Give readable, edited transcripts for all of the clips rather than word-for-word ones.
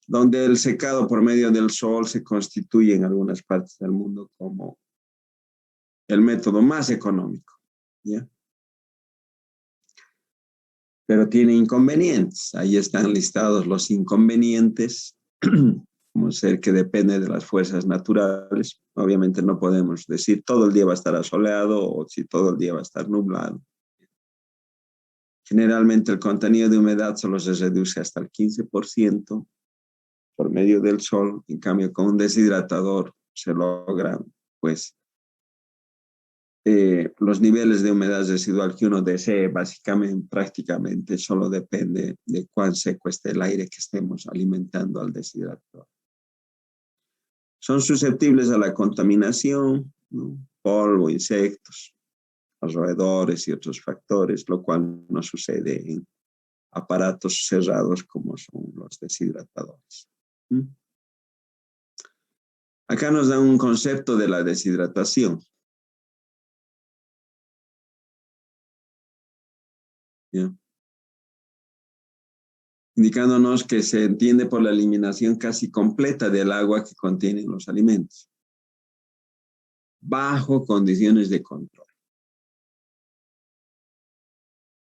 donde el secado por medio del sol se constituye en algunas partes del mundo como el método más económico, ¿ya? Pero tiene inconvenientes. Ahí están listados los inconvenientes, como ser que depende de las fuerzas naturales. Obviamente no podemos decir todo el día va a estar asoleado o si todo el día va a estar nublado. Generalmente el contenido de humedad solo se reduce hasta el 15% por medio del sol. En cambio, con un deshidratador se logran, pues, los niveles de humedad residual que uno desee, básicamente, prácticamente, solo depende de cuán seco esté el aire que estemos alimentando al deshidratador. Son susceptibles a la contaminación, ¿no? Polvo, insectos, los roedores y otros factores, lo cual no sucede en aparatos cerrados como son los deshidratadores. Acá nos da un concepto de la deshidratación. ¿Ya? Indicándonos que se entiende por la eliminación casi completa del agua que contienen los alimentos, bajo condiciones de control.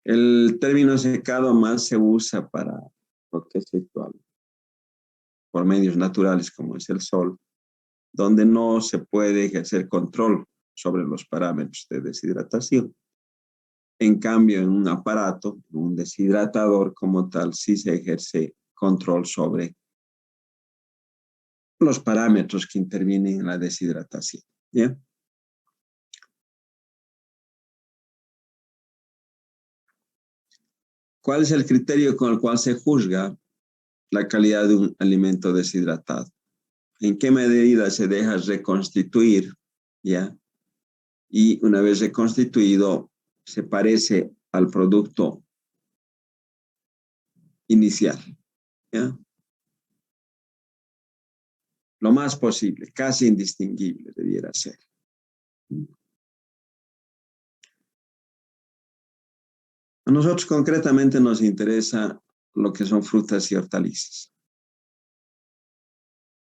El término secado más se usa para lo que es actual, por medios naturales como es el sol, donde no se puede ejercer control sobre los parámetros de deshidratación. En cambio, en un aparato, un deshidratador como tal, sí se ejerce control sobre los parámetros que intervienen en la deshidratación. ¿Ya? ¿Cuál es el criterio con el cual se juzga la calidad de un alimento deshidratado? ¿En qué medida se deja reconstituir? ¿Ya? Y una vez reconstituido, se parece al producto inicial. ¿Ya? Lo más posible, casi indistinguible debiera ser. A nosotros concretamente nos interesa lo que son frutas y hortalizas.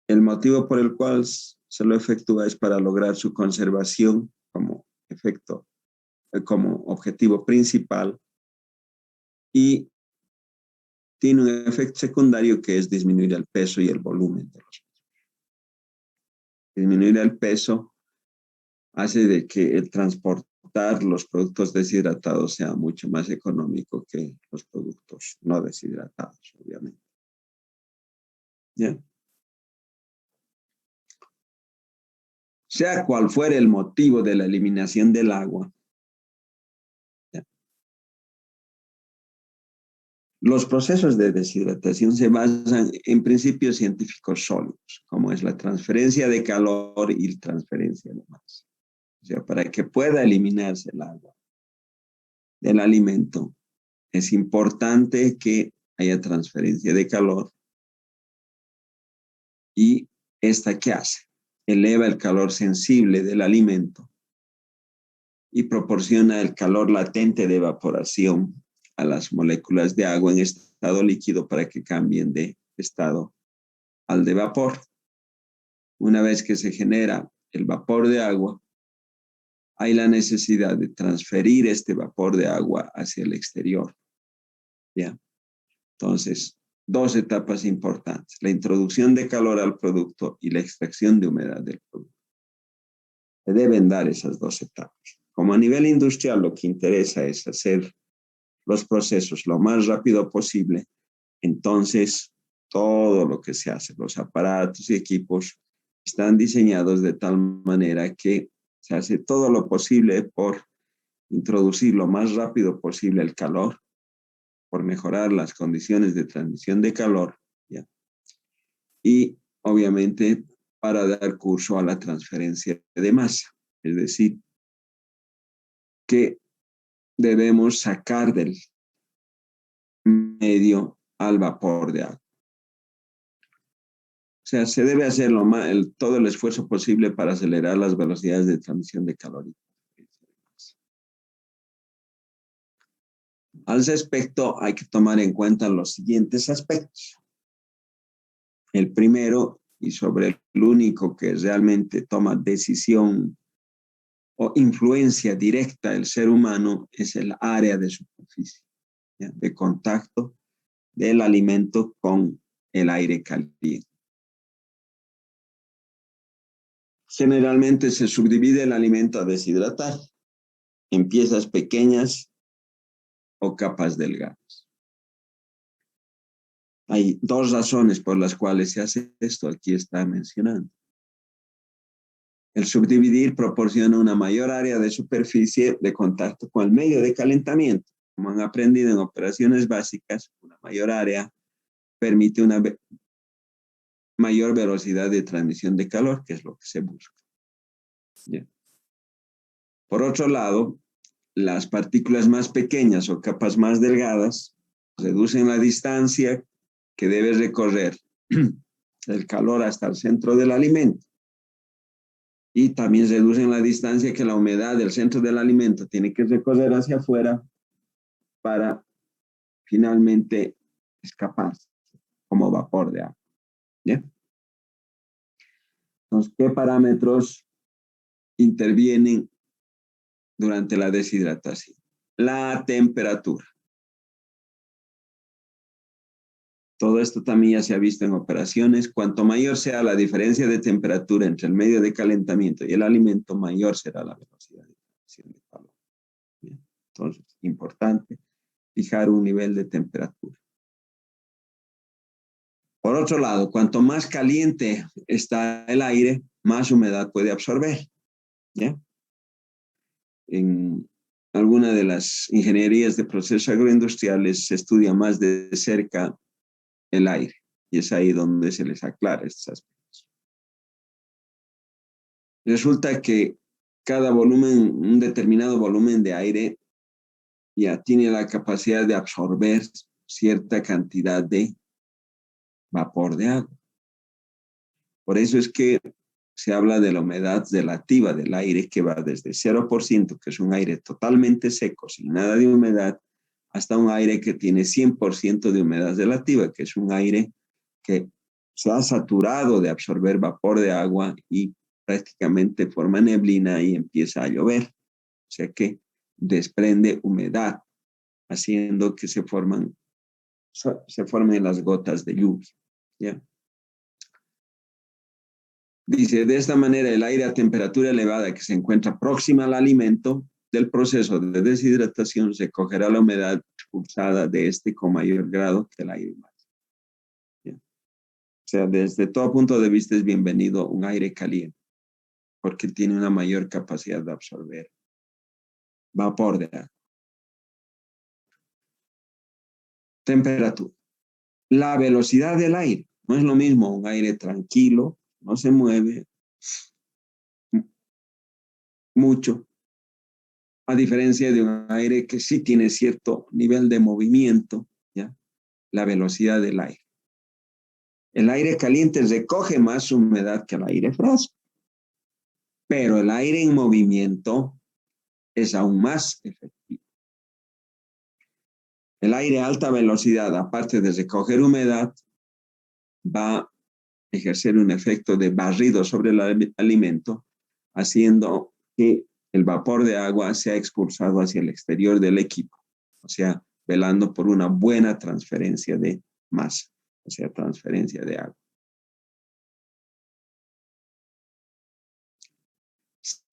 El motivo por el cual se lo efectúa es para lograr su conservación como efecto, como objetivo principal, y tiene un efecto secundario que es disminuir el peso y el volumen de los. Disminuir el peso hace de que el transportar los productos deshidratados sea mucho más económico que los productos no deshidratados, obviamente. ¿Ya? Sea cual fuera el motivo de la eliminación del agua, ¿ya? Los procesos de deshidratación se basan en principios científicos sólidos, como es la transferencia de calor y la transferencia de masa. O sea, para que pueda eliminarse el agua del alimento, es importante que haya transferencia de calor. ¿Y esta qué hace? Eleva el calor sensible del alimento y proporciona el calor latente de evaporación a las moléculas de agua en estado líquido para que cambien de estado al de vapor. Una vez que se genera el vapor de agua, hay la necesidad de transferir este vapor de agua hacia el exterior. ¿Ya? Entonces, dos etapas importantes: la introducción de calor al producto y la extracción de humedad del producto. Se deben dar esas dos etapas. Como a nivel industrial lo que interesa es hacer los procesos lo más rápido posible, entonces todo lo que se hace, los aparatos y equipos, están diseñados de tal manera que se hace todo lo posible por introducir lo más rápido posible el calor, por mejorar las condiciones de transmisión de calor, ¿ya? Y obviamente para dar curso a la transferencia de masa, es decir, que debemos sacar del medio al vapor de agua. O sea, se debe hacer todo el esfuerzo posible para acelerar las velocidades de transmisión de calor. Al respecto, hay que tomar en cuenta los siguientes aspectos. El primero, y sobre el único que realmente toma decisión o influencia directa del ser humano, es el área de superficie, ¿ya?, de contacto del alimento con el aire caliente. Generalmente se subdivide el alimento a deshidratar en piezas pequeñas o capas delgadas. Hay dos razones por las cuales se hace esto, aquí está mencionando. El subdividir proporciona una mayor área de superficie de contacto con el medio de calentamiento. Como han aprendido en operaciones básicas, una mayor área permite una mayor velocidad de transmisión de calor, que es lo que se busca. ¿Ya? Por otro lado, las partículas más pequeñas o capas más delgadas reducen la distancia que debe recorrer el calor hasta el centro del alimento. Y también reducen la distancia que la humedad del centro del alimento tiene que recorrer hacia afuera para finalmente escapar como vapor de agua. ¿Ya? Entonces, ¿qué parámetros intervienen durante la deshidratación? La temperatura. Todo esto también ya se ha visto en operaciones. Cuanto mayor sea la diferencia de temperatura entre el medio de calentamiento y el alimento, mayor será la velocidad de transmisión de calor. Bien. Entonces, importante fijar un nivel de temperatura. Por otro lado, cuanto más caliente está el aire, más humedad puede absorber. ¿Ya? En alguna de las ingenierías de procesos agroindustriales se estudia más de cerca el aire. Y es ahí donde se les aclara estos aspectos. Resulta que cada volumen, un determinado volumen de aire, ya tiene la capacidad de absorber cierta cantidad de vapor de agua. Por eso es que se habla de la humedad relativa del aire, que va desde 0%, que es un aire totalmente seco, sin nada de humedad, hasta un aire que tiene 100% de humedad relativa, que es un aire que se ha saturado de absorber vapor de agua y prácticamente forma neblina y empieza a llover. O sea que desprende humedad, haciendo que se formen las gotas de lluvia. ¿Ya? Dice, de esta manera el aire a temperatura elevada que se encuentra próxima al alimento del proceso de deshidratación recogerá la humedad expulsada de este con mayor grado que el aire más. O sea, desde todo punto de vista es bienvenido un aire caliente, porque tiene una mayor capacidad de absorber vapor de agua. Temperatura. La velocidad del aire. No es lo mismo un aire tranquilo, no se mueve mucho, a diferencia de un aire que sí tiene cierto nivel de movimiento, ¿ya? La velocidad del aire. El aire caliente recoge más humedad que el aire fresco, pero el aire en movimiento es aún más efectivo. El aire a alta velocidad, aparte de recoger humedad, va a ejercer un efecto de barrido sobre el alimento, haciendo que el vapor de agua sea expulsado hacia el exterior del equipo, o sea, velando por una buena transferencia de masa, o sea, transferencia de agua.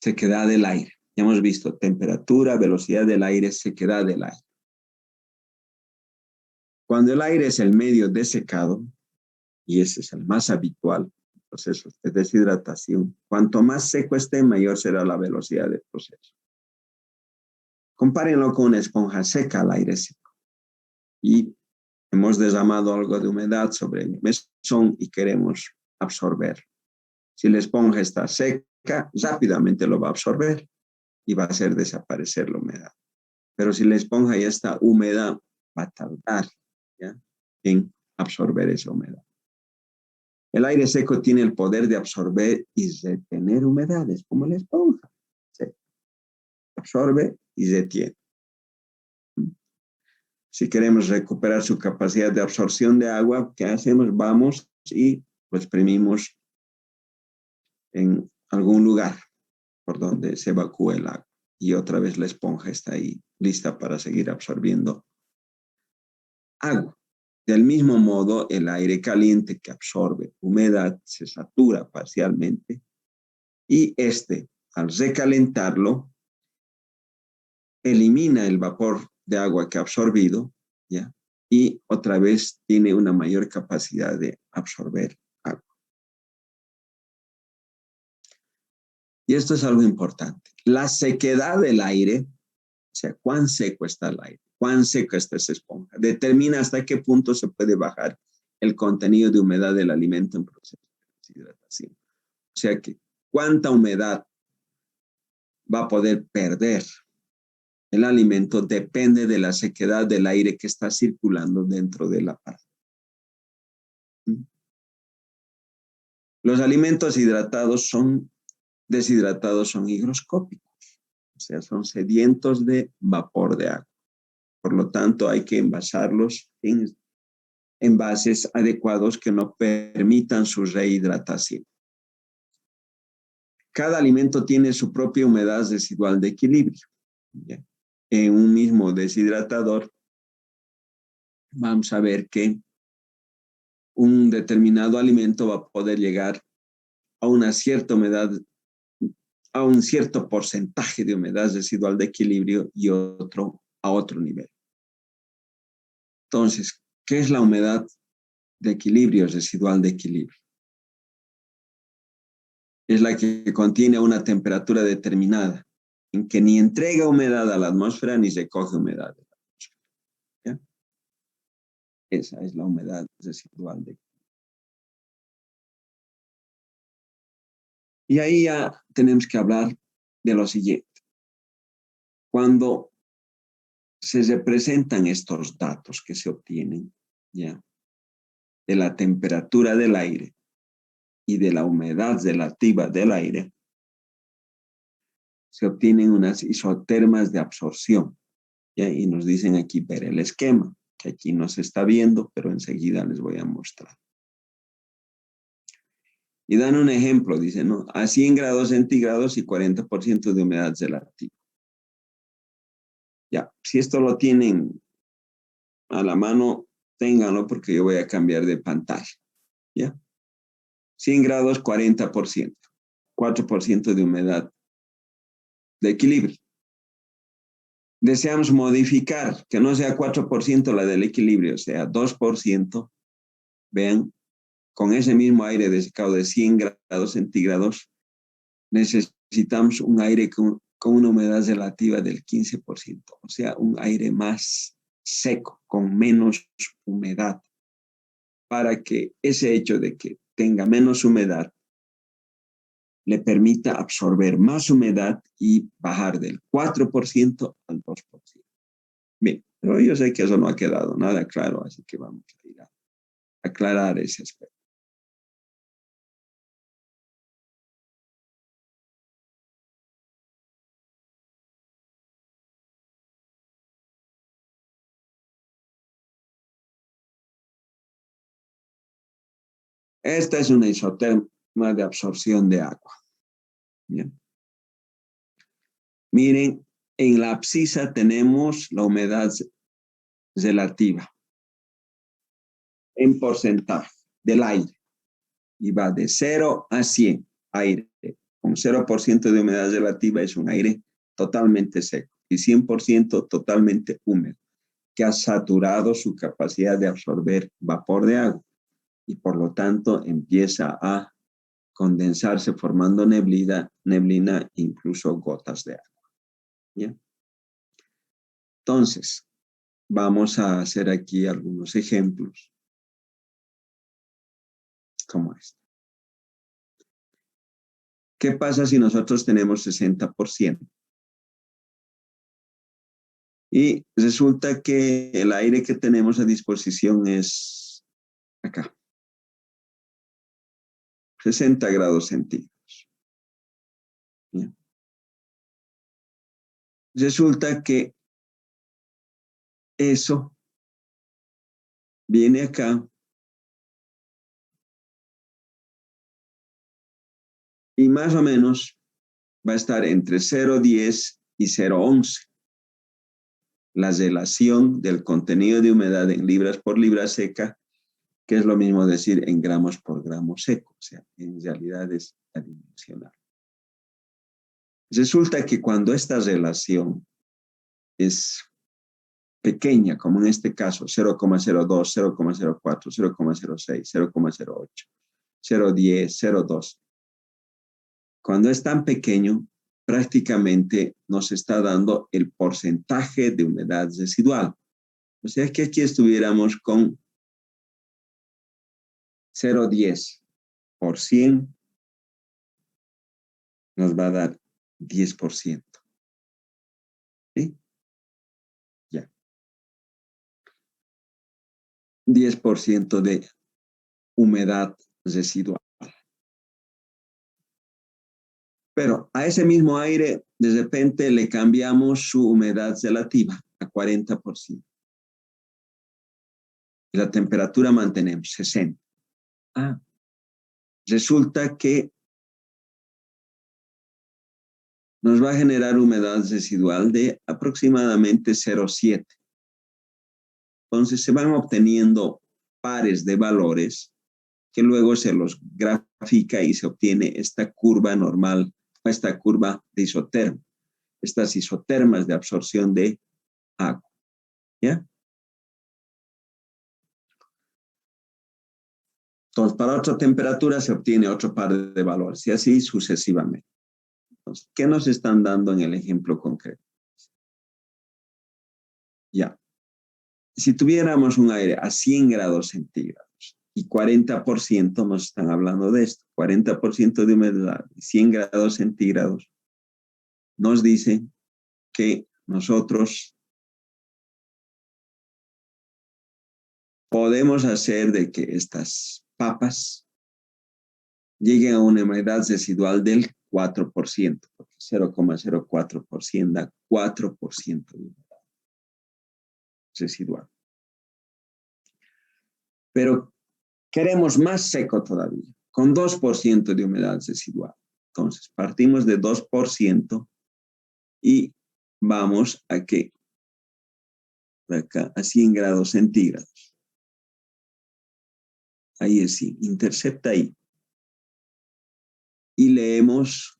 Sequedad del aire. Ya hemos visto temperatura, velocidad del aire, sequedad del aire. Cuando el aire es el medio desecado, y ese es el más habitual, procesos de deshidratación, cuanto más seco esté, mayor será la velocidad del proceso. Compárenlo con una esponja seca al aire seco. Y hemos derramado algo de humedad sobre el mesón y queremos absorber. Si la esponja está seca, rápidamente lo va a absorber y va a hacer desaparecer la humedad. Pero si la esponja ya está húmeda, va a tardar, ¿ya?, en absorber esa humedad. El aire seco tiene el poder de absorber y retener humedades, como la esponja. ¿Sí? Absorbe y retiene. Si queremos recuperar su capacidad de absorción de agua, ¿qué hacemos? Vamos y lo exprimimos en algún lugar por donde se evacúe el agua. Y otra vez la esponja está ahí lista para seguir absorbiendo agua. Del mismo modo, el aire caliente que absorbe humedad se satura parcialmente y al recalentarlo, elimina el vapor de agua que ha absorbido, ¿ya? Y otra vez tiene una mayor capacidad de absorber agua. Y esto es algo importante. La sequedad del aire, o sea, cuán seco está el aire, cuán seca está esa esponja, determina hasta qué punto se puede bajar el contenido de humedad del alimento en proceso de deshidratación. O sea que cuánta humedad va a poder perder el alimento depende de la sequedad del aire que está circulando dentro del aparato. Los alimentos deshidratados son higroscópicos, o sea, son sedientos de vapor de agua. Por lo tanto, hay que envasarlos en envases adecuados que no permitan su rehidratación. Cada alimento tiene su propia humedad residual de equilibrio. ¿Ya? En un mismo deshidratador, vamos a ver que un determinado alimento va a poder llegar a una cierta humedad, a un cierto porcentaje de humedad residual de equilibrio y otro a otro nivel. Entonces, ¿qué es la humedad de equilibrio, residual de equilibrio? Es la que contiene una temperatura determinada, en que ni entrega humedad a la atmósfera ni recoge humedad de la atmósfera. ¿Ya? Esa es la humedad residual de equilibrio. Y ahí ya tenemos que hablar de lo siguiente. Cuando se representan estos datos que se obtienen, ¿ya? De la temperatura del aire y de la humedad relativa del aire, se obtienen unas isotermas de absorción, ¿ya? Y nos dicen aquí ver el esquema, que aquí no se está viendo, pero enseguida les voy a mostrar. Y dan un ejemplo, dicen, ¿no? A 100 grados centígrados y 40% de humedad relativa. Ya, si esto lo tienen a la mano, ténganlo porque yo voy a cambiar de pantalla, ¿ya? 100 grados, 40%, 4% de humedad de equilibrio. Deseamos modificar, que no sea 4% la del equilibrio, sea 2%, vean, con ese mismo aire desecado de 100 grados centígrados, necesitamos un aire con una humedad relativa del 15%, o sea, un aire más seco, con menos humedad, para que ese hecho de que tenga menos humedad le permita absorber más humedad y bajar del 4% al 2%. Bien, pero yo sé que eso no ha quedado nada claro, así que vamos a ir a aclarar ese aspecto. Esta es una isoterma de absorción de agua. Bien. Miren, en la abscisa tenemos la humedad relativa en porcentaje del aire y va de 0 a 100 aire. Con 0% de humedad relativa es un aire totalmente seco y 100% totalmente húmedo, que ha saturado su capacidad de absorber vapor de agua y por lo tanto empieza a condensarse formando neblina, incluso gotas de agua. ¿Bien? Entonces, vamos a hacer aquí algunos ejemplos como este. ¿Qué pasa si nosotros tenemos 60%? Y resulta que el aire que tenemos a disposición es acá, 60 grados centígrados. ¿Bien? Resulta que eso viene acá más o menos va a estar entre 0,10 y 0,11. La relación del contenido de humedad en libras por libra seca, que es lo mismo decir en gramos por gramo seco, o sea, en realidad es adimensional. Resulta que cuando esta relación es pequeña, como en este caso 0,02, 0,04, 0,06, 0,08, 0,10, 0,2, cuando es tan pequeño, prácticamente nos está dando el porcentaje de humedad residual. O sea que aquí estuviéramos con 0,10 por 100, nos va a dar 10%. ¿Sí? Ya. 10% de humedad residual. Pero a ese mismo aire, de repente le cambiamos su humedad relativa a 40%. Y la temperatura mantenemos 60. Resulta que nos va a generar humedad residual de aproximadamente 0,7. Entonces se van obteniendo pares de valores que luego se los grafica y se obtiene esta curva normal, esta curva de isoterma, estas isotermas de absorción de agua. ¿Ya? Entonces, para otra temperatura se obtiene otro par de valores y así sucesivamente. Entonces, ¿qué nos están dando en el ejemplo concreto? Ya. Si tuviéramos un aire a 100 grados centígrados y 40% nos están hablando de esto, 40% de humedad, 100 grados centígrados, nos dice que nosotros podemos hacer de que estas papas lleguen a una humedad residual del 4%, porque 0,04% da 4% de humedad residual. Pero queremos más seco todavía, con 2% de humedad residual. Entonces, partimos de 2% y vamos a que acá a 100 grados centígrados. Ahí es 100, intercepta ahí. Y leemos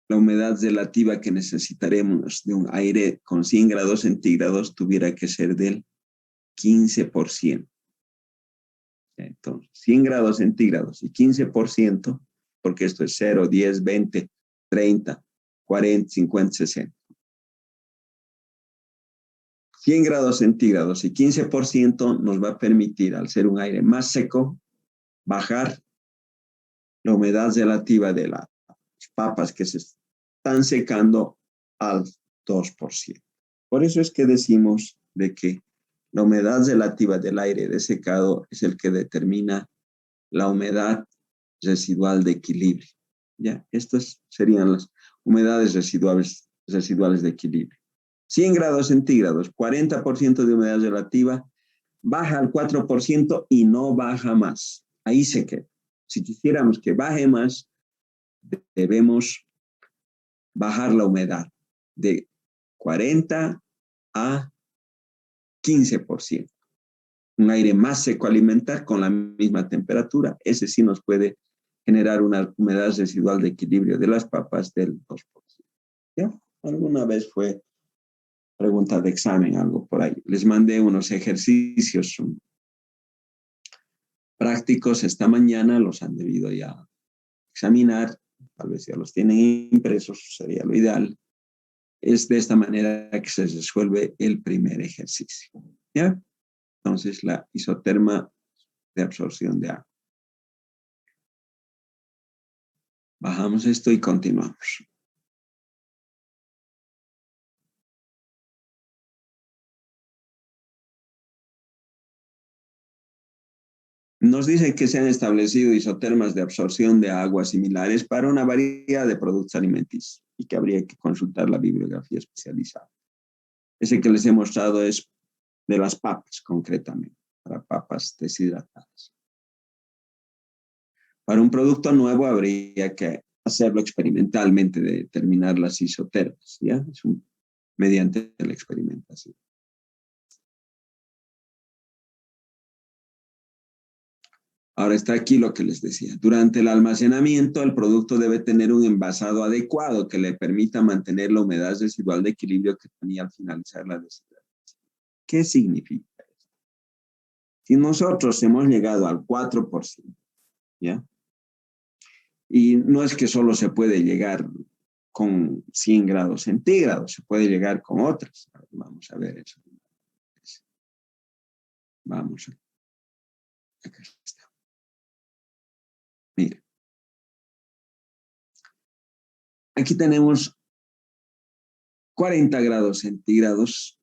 la humedad relativa que necesitaremos de un aire con 100 grados centígrados tuviera que ser del 15%. Entonces, 100 grados centígrados y 15%, porque esto es 0, 10, 20, 30, 40, 50, 60. 100 grados centígrados y 15% nos va a permitir, al ser un aire más seco, bajar la humedad relativa de las papas que se están secando al 2%. Por eso es que decimos de que la humedad relativa del aire desecado es el que determina la humedad residual de equilibrio. ¿Ya? Estas serían las humedades residuales de equilibrio. 100 grados centígrados, 40% de humedad relativa, baja al 4% y no baja más. Ahí se queda. Si quisiéramos que baje más, debemos bajar la humedad de 40 a 15%. Un aire más seco alimentar con la misma temperatura, ese sí nos puede generar una humedad residual de equilibrio de las papas del 2%. ¿Ya? Alguna vez fue pregunta de examen, algo por ahí. Les mandé unos ejercicios prácticos esta mañana, los han debido ya examinar, tal vez ya los tienen impresos, sería lo ideal. Es de esta manera que se resuelve el primer ejercicio. ¿Ya? Entonces, la isoterma de absorción de agua. Bajamos esto y continuamos. Nos dicen que se han establecido isotermas de absorción de agua similares para una variedad de productos alimenticios y que habría que consultar la bibliografía especializada. Ese que les he mostrado es de las papas, concretamente, para papas deshidratadas. Para un producto nuevo habría que hacerlo experimentalmente, de determinar las isotermas, ¿ya? Mediante la experimentación. Ahora está aquí lo que les decía. Durante el almacenamiento, el producto debe tener un envasado adecuado que le permita mantener la humedad residual de equilibrio que tenía al finalizar la deshidratación. ¿Qué significa esto? Si nosotros hemos llegado al 4%, ¿ya? Y no es que solo se puede llegar con 100 grados centígrados, se puede llegar con otras. Vamos a ver eso. Vamos. Acá está. Mira. Aquí tenemos 40 grados centígrados.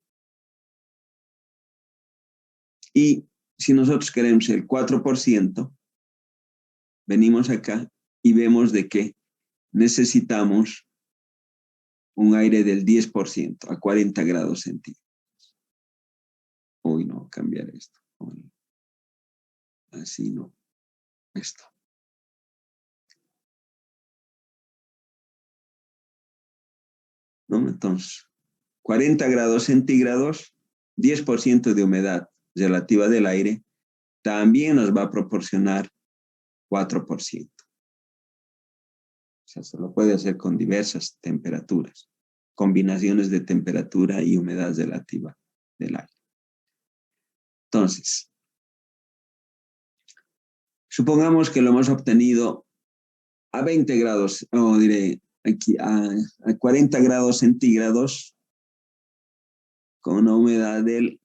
Y si nosotros queremos el 4%, venimos acá y vemos de que necesitamos un aire del 10% a 40 grados centígrados. Uy, no, cambiar esto. Así no. Esto. ¿No? Entonces, 40 grados centígrados, 10% de humedad relativa del aire, también nos va a proporcionar 4%. O sea, se lo puede hacer con diversas temperaturas, combinaciones de temperatura y humedad relativa del aire. Entonces, supongamos que lo hemos obtenido a 20 grados, o diré aquí a 40 grados centígrados con una humedad del,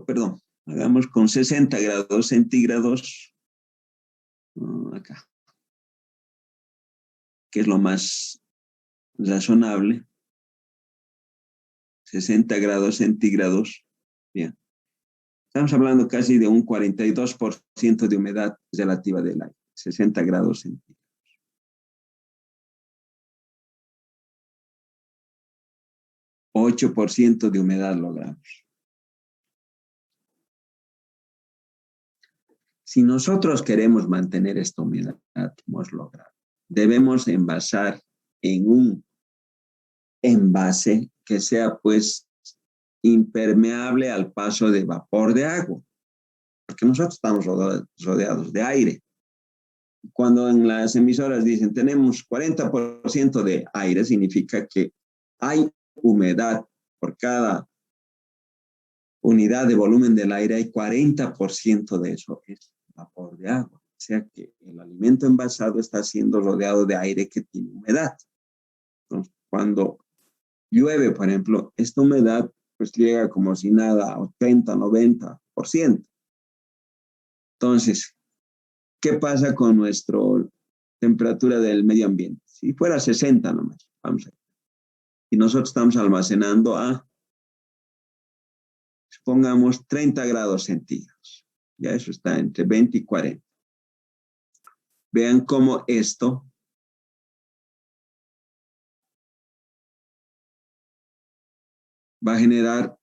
perdón, hagamos con 60 grados centígrados, acá, que es lo más razonable, 60 grados centígrados, bien. Estamos hablando casi de un 42% de humedad relativa del aire, 60 grados centígrados. 8% de humedad logramos. Si nosotros queremos mantener esta humedad que hemos logrado, debemos envasar en un envase que sea pues impermeable al paso de vapor de agua, porque nosotros estamos rodeados de aire. Cuando en las emisoras dicen tenemos 40% de aire, significa que hay humedad por cada unidad de volumen del aire, hay 40% de eso es vapor de agua. O sea que el alimento envasado está siendo rodeado de aire que tiene humedad. Entonces, cuando llueve, por ejemplo, esta humedad pues llega como si nada a 80, 90%. Entonces, ¿qué pasa con nuestra temperatura del medio ambiente? Si fuera 60 nomás, vamos a ver. Y nosotros estamos almacenando a, supongamos, 30 grados centígrados. Ya eso está entre 20 y 40. Vean cómo esto va a generar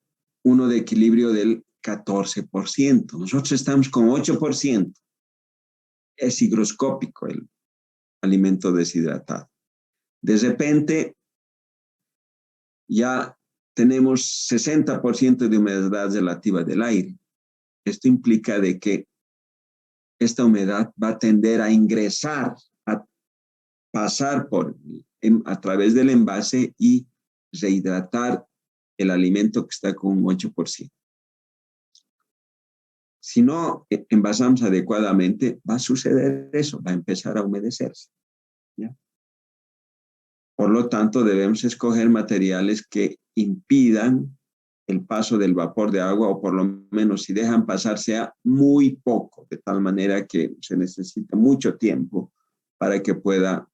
uno de equilibrio del 14%. Nosotros estamos con 8%. Es higroscópico el alimento deshidratado. De repente, ya tenemos 60% de humedad relativa del aire. Esto implica de que esta humedad va a tender a ingresar, a pasar a través del envase y rehidratar el alimento que está con un 8%. Si no envasamos adecuadamente, va a suceder eso, va a empezar a humedecerse, ¿ya? Por lo tanto, debemos escoger materiales que impidan el paso del vapor de agua, o por lo menos si dejan pasar sea muy poco, de tal manera que se necesita mucho tiempo para que pueda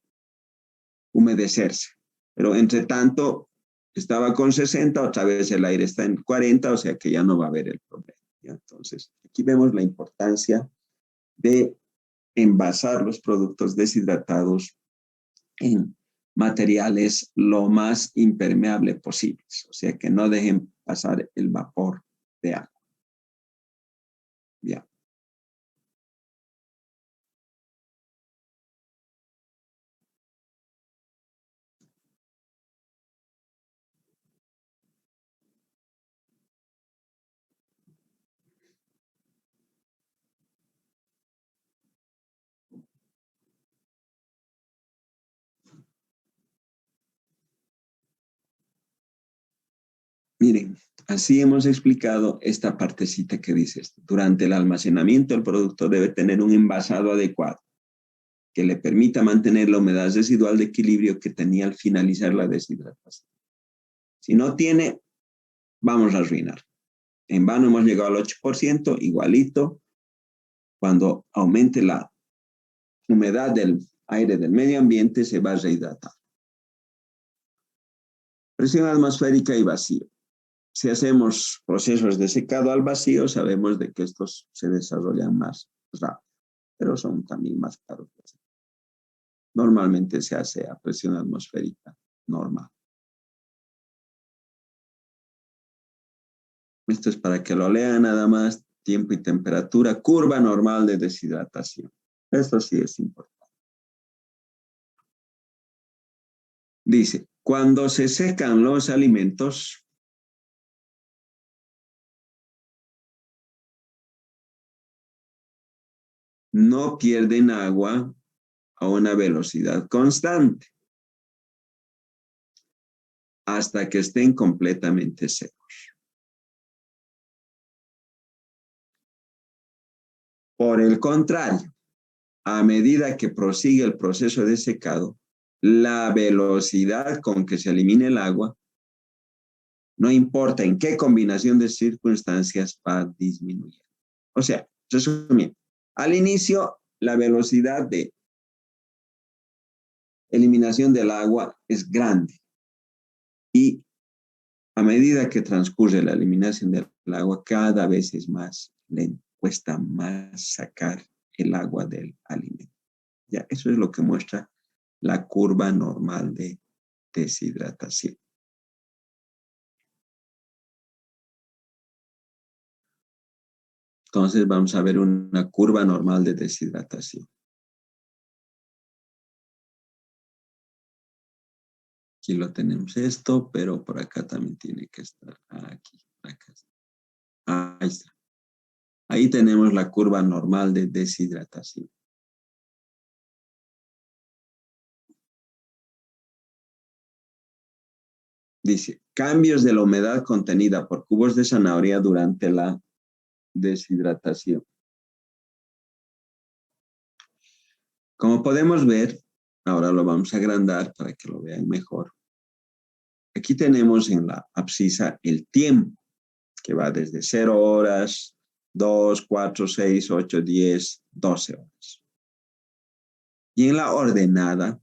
humedecerse. Pero entre tanto, estaba con 60, otra vez el aire está en 40, o sea que ya no va a haber el problema, ¿ya? Entonces, aquí vemos la importancia de envasar los productos deshidratados en materiales lo más impermeable posibles, o sea que no dejen pasar el vapor de agua. Ya. Así hemos explicado esta partecita que dice esto. Durante el almacenamiento, el producto debe tener un envasado adecuado que le permita mantener la humedad residual de equilibrio que tenía al finalizar la deshidratación. Si no tiene, vamos a arruinar. En vano hemos llegado al 8%, igualito. Cuando aumente la humedad del aire del medio ambiente, se va a rehidratar. Presión atmosférica y vacío. Si hacemos procesos de secado al vacío, sabemos de que estos se desarrollan más rápido, pero son también más caros. Normalmente se hace a presión atmosférica normal. Esto es para que lo lean nada más. Tiempo y temperatura, curva normal de deshidratación. Esto sí es importante. Dice, cuando se secan los alimentos, no pierden agua a una velocidad constante hasta que estén completamente secos. Por el contrario, a medida que prosigue el proceso de secado, la velocidad con que se elimina el agua, no importa en qué combinación de circunstancias, va disminuyendo. O sea, resumiendo, al inicio, la velocidad de eliminación del agua es grande y a medida que transcurre la eliminación del agua, cada vez es más lento, cuesta más sacar el agua del alimento. Ya, eso es lo que muestra la curva normal de deshidratación. Entonces vamos a ver una curva normal de deshidratación. Aquí lo tenemos esto, pero por acá también tiene que estar aquí. Acá. Ahí está. Ahí tenemos la curva normal de deshidratación. Dice, cambios de la humedad contenida por cubos de zanahoria durante la deshidratación. Como podemos ver, ahora lo vamos a agrandar para que lo vean mejor. Aquí tenemos en la abscisa el tiempo, que va desde 0 horas, 2, 4, 6, 8, 10, 12 horas. Y en la ordenada,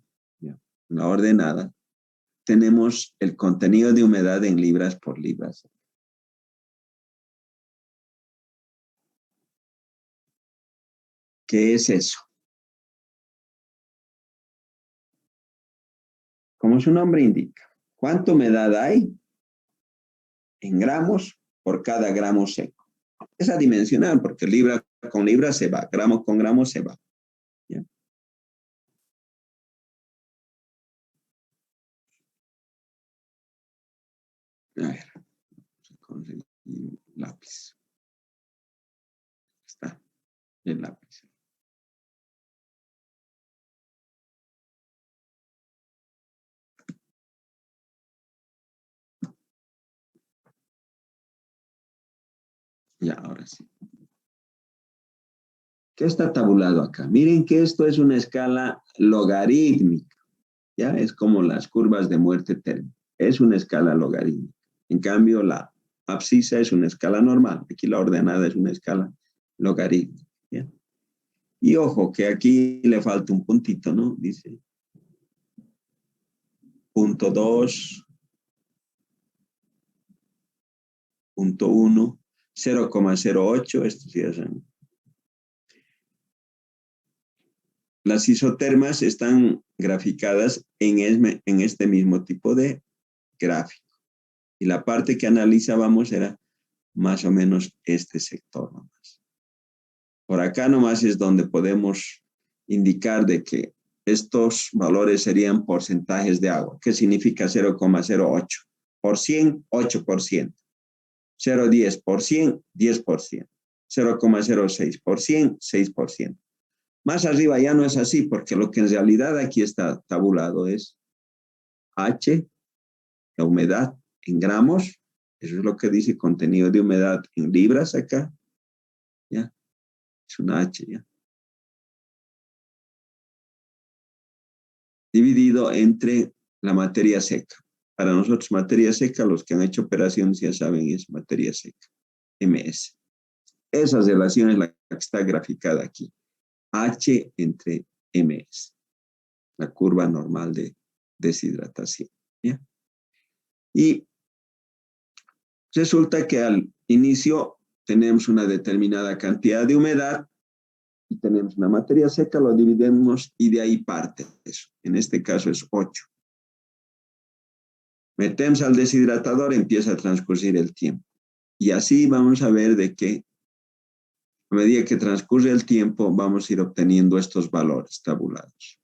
tenemos el contenido de humedad en libras por libras. ¿Qué es eso? Como su nombre indica, ¿cuánta humedad hay en gramos por cada gramo seco? Es adimensional porque libra con libra se va, gramo con gramo se va. ¿Ya? A ver, vamos a conseguir un lápiz. Está el lápiz. Ya, ahora sí. ¿Qué está tabulado acá? Miren que esto es una escala logarítmica. ¿Ya? Es como las curvas de muerte térmica. Es una escala logarítmica. En cambio, la abscisa es una escala normal. Aquí la ordenada es una escala logarítmica. ¿Ya? Y ojo, que aquí le falta un puntito, ¿no? Dice punto 2, punto 1, 0,08. Estos ya son. Las isotermas están graficadas en este mismo tipo de gráfico. Y la parte que analizábamos era más o menos este sector nomás. Por acá nomás es donde podemos indicar de que estos valores serían porcentajes de agua. ¿Qué significa 0,08? Por 100, 8%. 0,10 por 100, 10%. 0,06 por 100, 6%. Más arriba ya no es así, porque lo que en realidad aquí está tabulado es H, la humedad en gramos, Eso es lo que dice contenido de humedad en libras acá. ¿Ya? Es una H, ¿ya? Dividido entre la materia seca. Para nosotros, materia seca, los que han hecho operaciones ya saben, es materia seca, MS. Esa relación es la que está graficada aquí. H entre MS, la curva normal de deshidratación. ¿Ya? Y resulta que al inicio tenemos una determinada cantidad de humedad y tenemos una materia seca, lo dividimos y de ahí parte eso. En este caso es 8. Metemos al deshidratador, empieza a transcurrir el tiempo. Y así vamos a ver de que a medida que transcurre el tiempo vamos a ir obteniendo estos valores tabulados,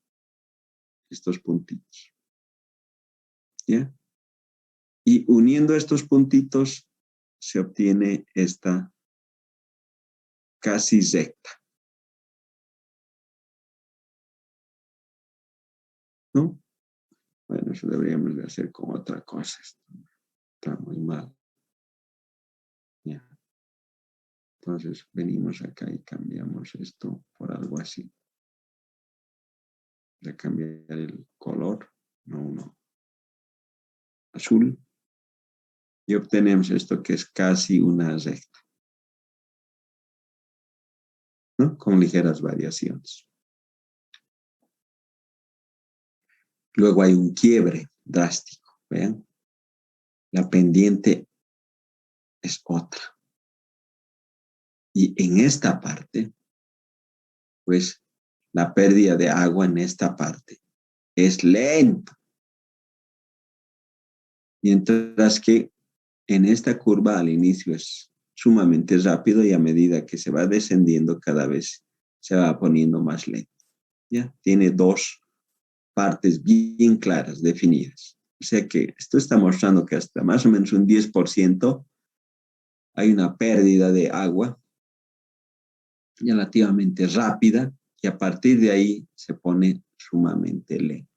estos puntitos. ¿Ya? Y uniendo estos puntitos se obtiene esta casi recta. ¿No? Bueno, eso deberíamos de hacer con otra cosa. Está muy mal. ¿Ya? Entonces venimos acá y cambiamos esto por algo así. De cambiar el color, no uno azul. Y obtenemos esto que es casi una recta, ¿no? Con ligeras variaciones. Luego hay un quiebre drástico, ¿vean? La pendiente es otra. Y en esta parte, pues la pérdida de agua en esta parte es lenta. Mientras que en esta curva al inicio es sumamente rápido y a medida que se va descendiendo cada vez se va poniendo más lento. ¿Ya? Tiene dos partes bien claras, definidas. O sea que esto está mostrando que hasta más o menos un 10% hay una pérdida de agua relativamente rápida y a partir de ahí se pone sumamente lento.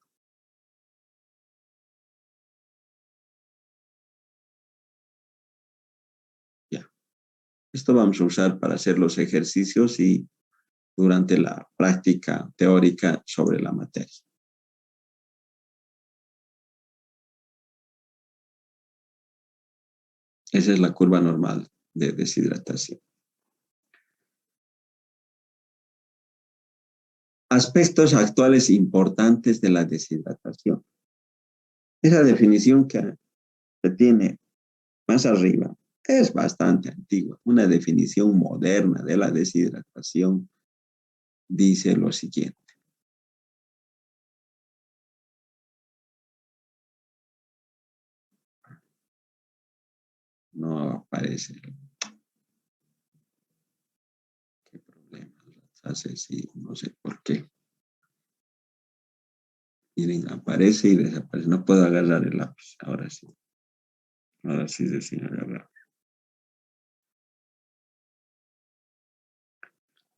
Ya. Esto vamos a usar para hacer los ejercicios y durante la práctica teórica sobre la materia. Esa es la curva normal de deshidratación. Aspectos actuales importantes de la deshidratación. Esa definición que se tiene más arriba es bastante antigua. Una definición moderna de la deshidratación dice lo siguiente. No aparece. ¿Qué problema? Hace sí, no sé por qué. Miren, aparece y desaparece. No puedo agarrar el lápiz. Ahora sí. Ahora sí se sin agarrar.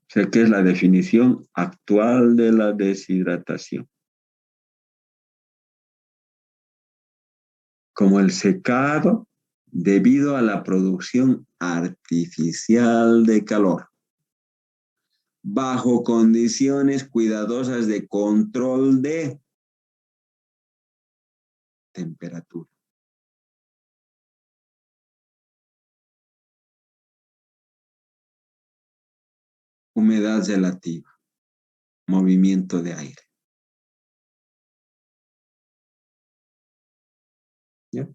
O sea, ¿qué es la definición actual de la deshidratación? Como el secado debido a la producción artificial de calor, bajo condiciones cuidadosas de control de temperatura. Humedad relativa, movimiento de aire. ¿Ya?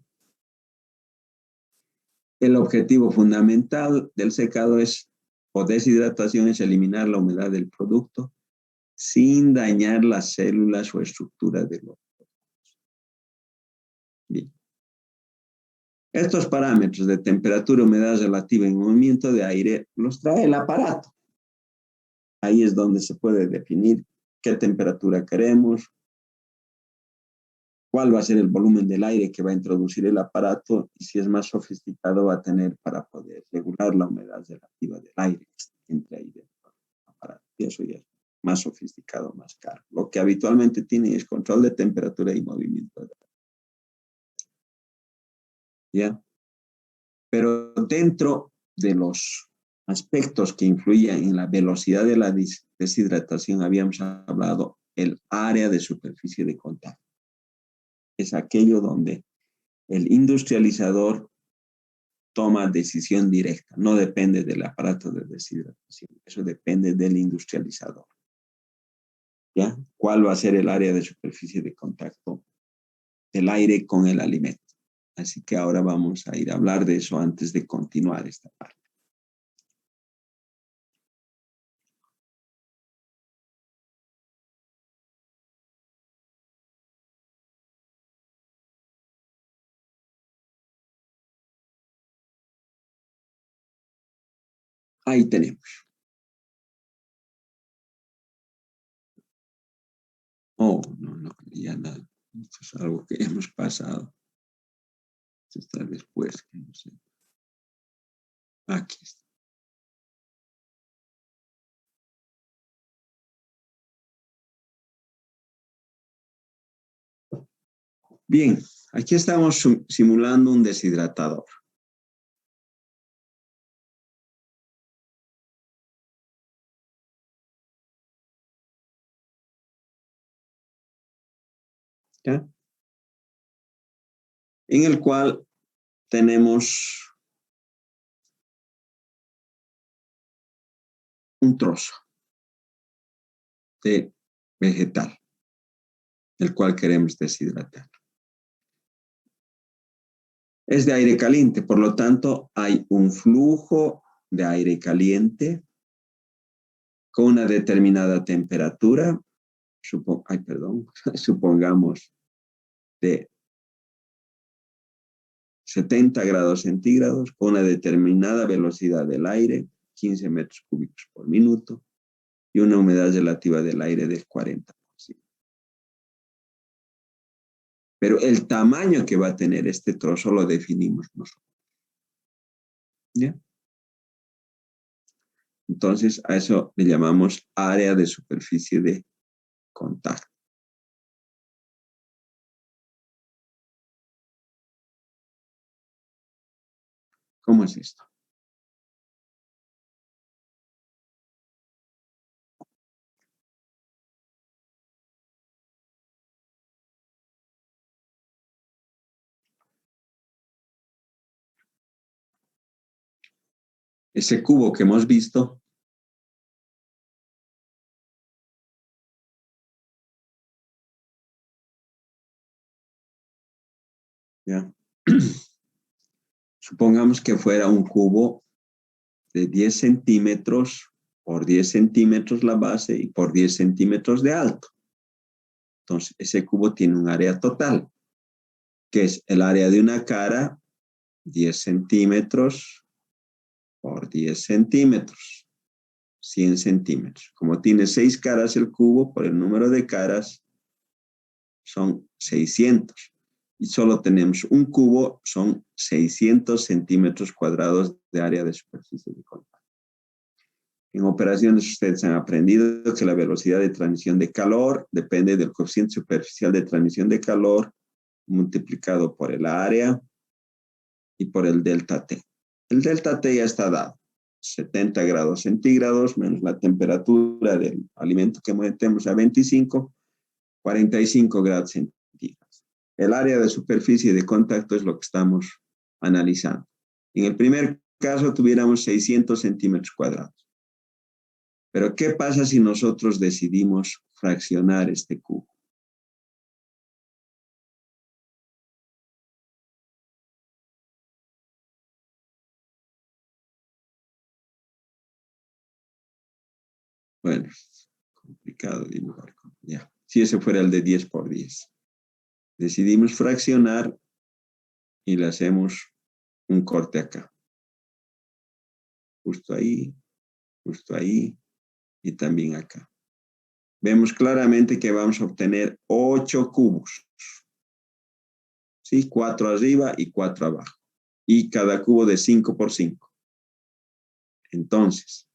El objetivo fundamental del secado o deshidratación es eliminar la humedad del producto sin dañar las células o estructuras del organismo. Bien. Estos parámetros de temperatura, humedad relativa y movimiento de aire los trae el aparato. Ahí es donde se puede definir qué temperatura queremos, cuál va a ser el volumen del aire que va a introducir el aparato y si es más sofisticado va a tener para poder regular la humedad relativa del aire que entre ahí dentro del aparato. Y eso ya es más sofisticado, más caro. Lo que habitualmente tiene es control de temperatura y movimiento. ¿Ya? Pero dentro de los aspectos que influían en la velocidad de la deshidratación, habíamos hablado el área de superficie de contacto. Es aquello donde el industrializador toma decisión directa, no depende del aparato de deshidratación, eso depende del industrializador. ¿Ya? ¿Cuál va a ser el área de superficie de contacto del aire con el alimento? Así que ahora vamos a ir a hablar de eso antes de continuar esta parte. Ahí tenemos. Oh, no, ya nada. Esto es algo que hemos pasado. Esto está después, que no sé. Aquí está. Bien, aquí estamos simulando un deshidratador. ¿Ya? En el cual tenemos un trozo de vegetal, el cual queremos deshidratar. Es de aire caliente, por lo tanto, hay un flujo de aire caliente con una determinada temperatura, supongamos de 70 grados centígrados, con una determinada velocidad del aire, 15 metros cúbicos por minuto, y una humedad relativa del aire del 40%. Pero el tamaño que va a tener este trozo lo definimos nosotros. ¿Ya? Entonces, a eso le llamamos área de superficie de contacto. ¿Cómo es esto? Ese cubo que hemos visto ¿ya? Supongamos que fuera un cubo de 10 centímetros por 10 centímetros la base y por 10 centímetros de alto. Entonces, ese cubo tiene un área total, que es el área de una cara, 10 centímetros por 10 centímetros, 100 centímetros. Como tiene 6 caras el cubo, por el número de caras, son 600. Y solo tenemos un cubo, son 600 centímetros cuadrados de área de superficie de contacto. En operaciones ustedes han aprendido que la velocidad de transmisión de calor depende del coeficiente superficial de transmisión de calor multiplicado por el área y por el delta T. El delta T ya está dado. 70 grados centígrados menos la temperatura del alimento que metemos a 25, 45 grados centígrados. El área de superficie de contacto es lo que estamos analizando. En el primer caso tuviéramos 600 centímetros cuadrados. Pero ¿qué pasa si nosotros decidimos fraccionar este cubo? Bueno, es complicado dibujar. Ya. Si ese fuera el de 10 por 10. Decidimos fraccionar y le hacemos un corte acá. Justo ahí y también acá. Vemos claramente que vamos a obtener 8 cubos. ¿Sí? 4 arriba y 4 abajo. Y cada cubo de 5 por 5. Entonces,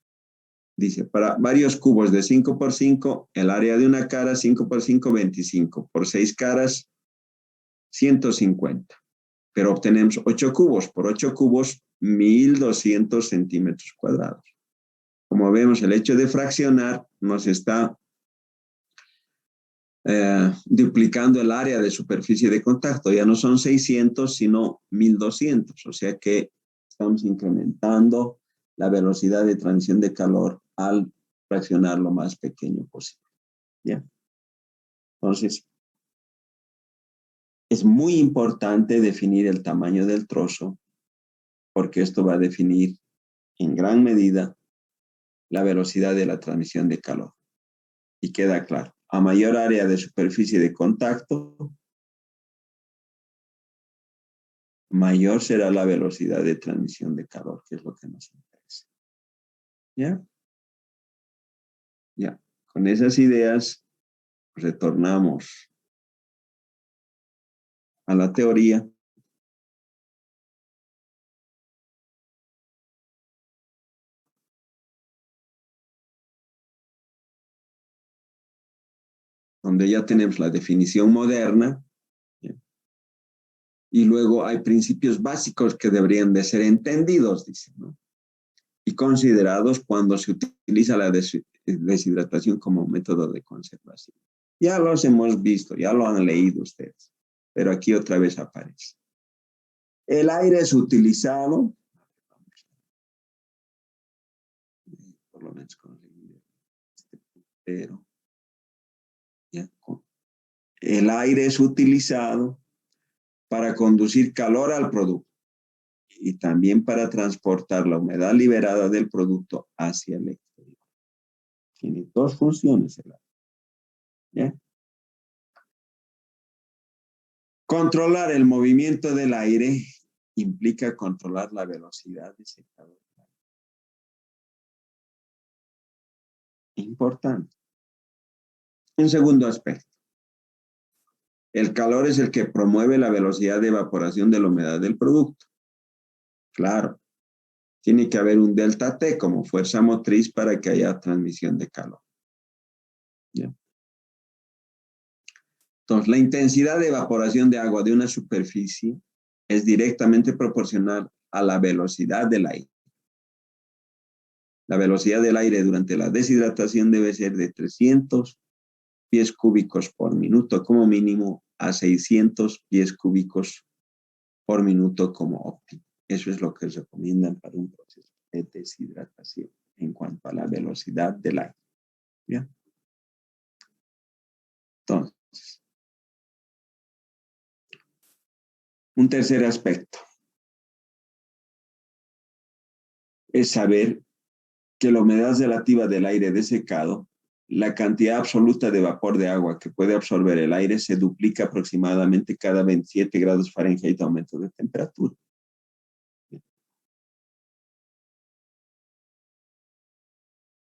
dice, para varios cubos de 5 por 5, el área de una cara 5 por 5, 25. Por 6 caras, 150. Pero obtenemos 8 cubos. Por 8 cubos 1.200 centímetros cuadrados. Como vemos, el hecho de fraccionar nos está duplicando el área de superficie de contacto. Ya no son 600, sino 1.200. O sea que estamos incrementando la velocidad de transmisión de calor al fraccionar lo más pequeño posible. ¿Ya? Entonces, es muy importante definir el tamaño del trozo, porque esto va a definir en gran medida la velocidad de la transmisión de calor. Y queda claro, a mayor área de superficie de contacto, mayor será la velocidad de transmisión de calor, que es lo que nos interesa. ¿Ya? Ya. Con esas ideas, retornamos a la teoría. Donde ya tenemos la definición moderna. ¿Ya? Y luego hay principios básicos que deberían de ser entendidos, dice, ¿no? Y considerados cuando se utiliza la deshidratación como método de conservación. Ya los hemos visto, ya lo han leído ustedes, pero aquí otra vez aparece. El aire es utilizado, por lo menos conseguir este puntero, ¿ya? El aire es utilizado para conducir calor al producto y también para transportar la humedad liberada del producto hacia el exterior. Tiene dos funciones el aire. ¿Ya? Controlar el movimiento del aire implica controlar la velocidad de secado del aire. Importante. Un segundo aspecto. El calor es el que promueve la velocidad de evaporación de la humedad del producto. Claro, tiene que haber un delta T como fuerza motriz para que haya transmisión de calor. ¿Ya? Entonces, la intensidad de evaporación de agua de una superficie es directamente proporcional a la velocidad del aire. La velocidad del aire durante la deshidratación debe ser de 300 pies cúbicos por minuto como mínimo a 600 pies cúbicos por minuto como óptimo. Eso es lo que recomiendan para un proceso de deshidratación en cuanto a la velocidad del aire. ¿Bien? Entonces, un tercer aspecto es saber que la humedad relativa del aire desecado, la cantidad absoluta de vapor de agua que puede absorber el aire se duplica aproximadamente cada 27 grados Fahrenheit de aumento de temperatura.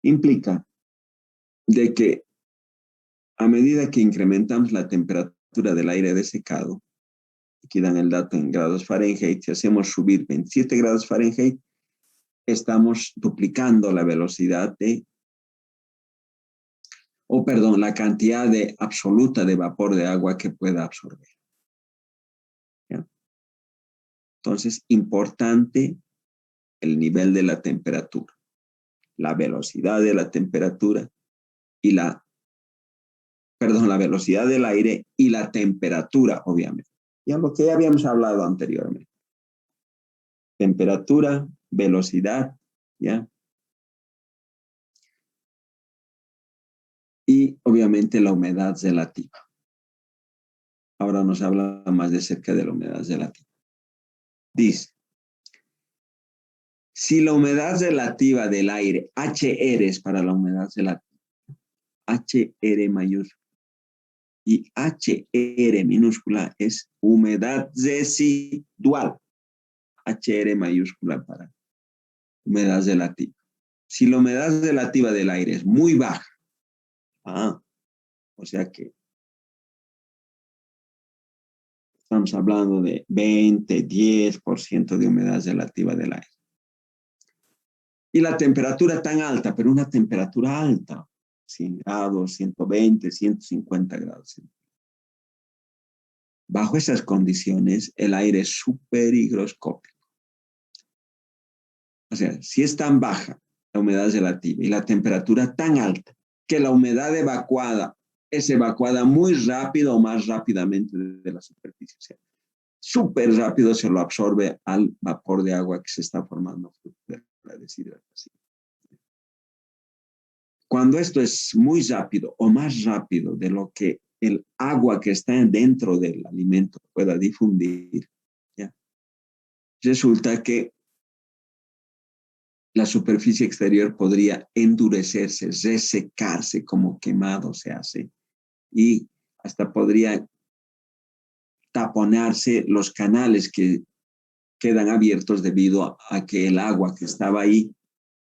Implica de que a medida que incrementamos la temperatura del aire desecado, aquí dan el dato en grados Fahrenheit, si hacemos subir 27 grados Fahrenheit, estamos duplicando la velocidad la cantidad de absoluta de vapor de agua que pueda absorber. ¿Ya? Entonces, importante el nivel de la temperatura, la velocidad de la temperatura y la velocidad del aire y la temperatura, obviamente. Ya lo que ya habíamos hablado anteriormente. Temperatura, velocidad, ¿ya? Y obviamente la humedad relativa. Ahora nos habla más de cerca de la humedad relativa. Dice, si la humedad relativa del aire, HR es para la humedad relativa, HR mayúscula, y HR minúscula es humedad residual. HR mayúscula para humedad relativa. Si la humedad relativa del aire es muy baja, o sea que estamos hablando de 20, 10% de humedad relativa del aire. Y la temperatura tan alta, pero una temperatura alta, 100 grados, 120, 150 grados. Bajo esas condiciones, el aire es súper higroscópico. O sea, si es tan baja la humedad relativa y la temperatura tan alta que la humedad evacuada es evacuada muy rápido o más rápidamente de la superficie. O sea, súper rápido se lo absorbe al vapor de agua que se está formando de la deshidratación. Cuando esto es muy rápido o más rápido de lo que el agua que está dentro del alimento pueda difundir, ¿ya? Resulta que la superficie exterior podría endurecerse, resecarse, como quemado se hace, y hasta podría taponarse los canales que quedan abiertos debido a que el agua que estaba ahí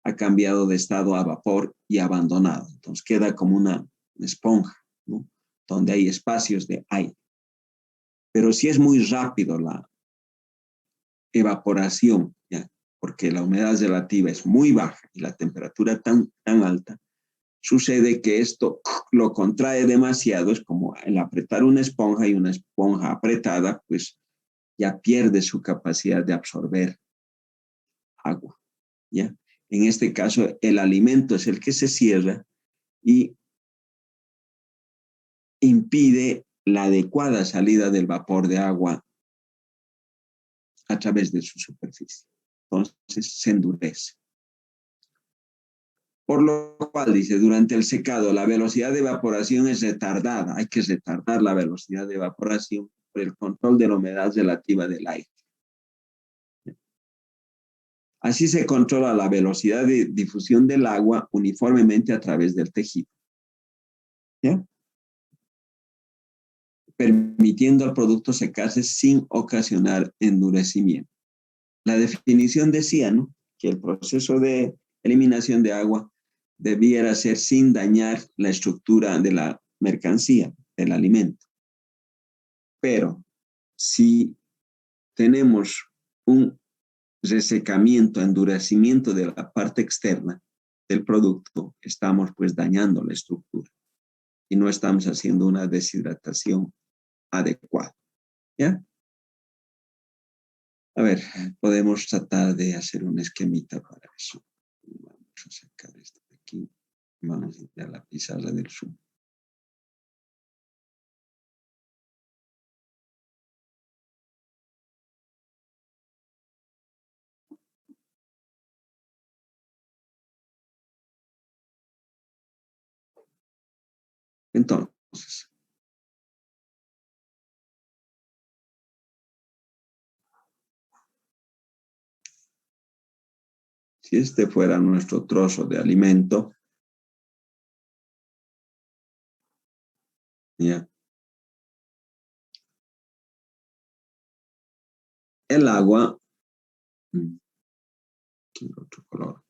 ha cambiado de estado a vapor y abandonado. Entonces queda como una esponja, ¿no? Donde hay espacios de aire. Pero si es muy rápido la evaporación, ¿ya? Porque la humedad relativa es muy baja y la temperatura tan alta, sucede que esto lo contrae demasiado, es como el apretar una esponja, y una esponja apretada, pues ya pierde su capacidad de absorber agua, ¿ya? En este caso, el alimento es el que se cierra y impide la adecuada salida del vapor de agua a través de su superficie. Entonces, se endurece. Por lo cual, dice, durante el secado, la velocidad de evaporación es retardada. Hay que retardar la velocidad de evaporación por el control de la humedad relativa del aire. Así se controla la velocidad de difusión del agua uniformemente a través del tejido, ¿ya? Permitiendo al producto secarse sin ocasionar endurecimiento. La definición decía, ¿no?, que el proceso de eliminación de agua debiera ser sin dañar la estructura de la mercancía, del alimento. Pero si tenemos un resecamiento, endurecimiento de la parte externa del producto, estamos pues dañando la estructura y no estamos haciendo una deshidratación adecuada, ¿ya? A ver, podemos tratar de hacer un esquemita para eso. Vamos a sacar esto de aquí. Vamos a ir a la pizarra del Zoom. Entonces, si este fuera nuestro trozo de alimento, ¿ya?, el agua, ¿qué otro color?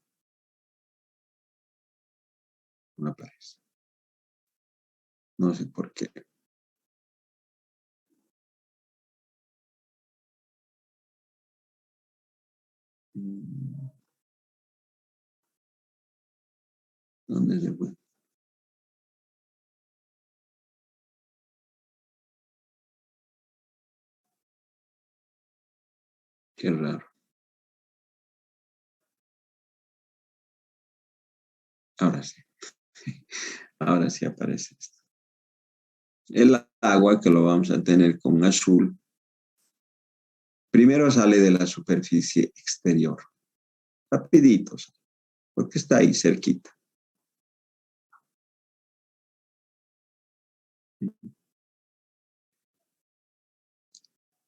No aparece. No sé por qué. ¿Dónde se fue? Qué raro. Ahora sí. Ahora sí aparece esto. El agua, que lo vamos a tener con azul, primero sale de la superficie exterior. Rapidito, porque está ahí cerquita.